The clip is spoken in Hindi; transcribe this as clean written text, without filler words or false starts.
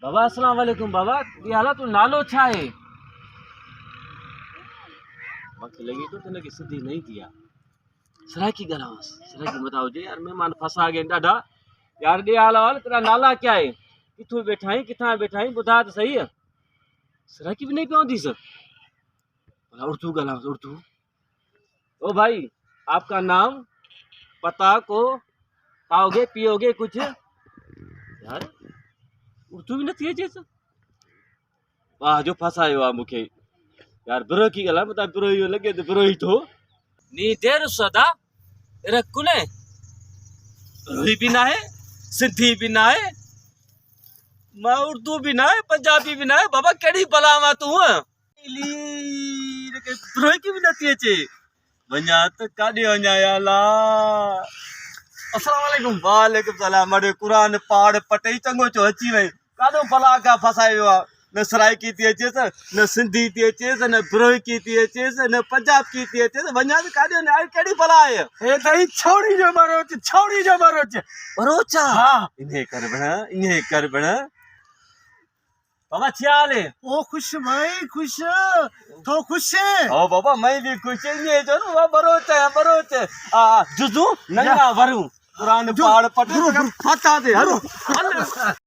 बाबा अस्सलाम वालेकुम बाबा ये हालत तू नालो छा है वक्त लगी तो तने की सिद्धि नहीं किया सराकी गलास सराकी बताओ जे यार मेहमान फसा गए डाडा यार दे हाल तेरा नाला क्या है किथों बैठाई किथा बैठाई बुधा तो सही है सराकी भी नहीं पहुंची सर भला उर्दू गलास उर्दू ओ भाई आपका नाम पता को खाओगे पियोगे कुछ यार उर्दू भी नहीं है सर वाह जो फसायो आ मुखे यार ब्रो की गला बता ब्रो ही लगे तो ब्रो ही तो नी देर सदा रकुने ब्रो भी ना है सिंधी भी ना है मां उर्दू भी ना है पंजाबी भी ना है बाबा केड़ी बला मा तू ली के ब्रो की भी नथी अचे वञा त काॾे वञा या अल्लाह अस्सलाम वालेकुम वालेकुम सलाम मरे कुरान पाड़ पटई चंगो चो अची वई काॾो बला का फसायो आ न सराइकी थी अचेस न सिंधी थी अचेस न ब्रोइकी थी अचेस न पंजाब की थी अचेस वञा त काॾे न आहे कहिड़ी भला आहे हे तई छौड़ी जो बरोच बरोचा हाँ इन्हे कर बण बाबा छा हाल है ओ खुश भाई खुश तो खुश है ओ बाबा मैं भी खुश इन्हे जो न बरोच आ जुजू नंगा वरू कुरान पाड़ पट फता दे हलो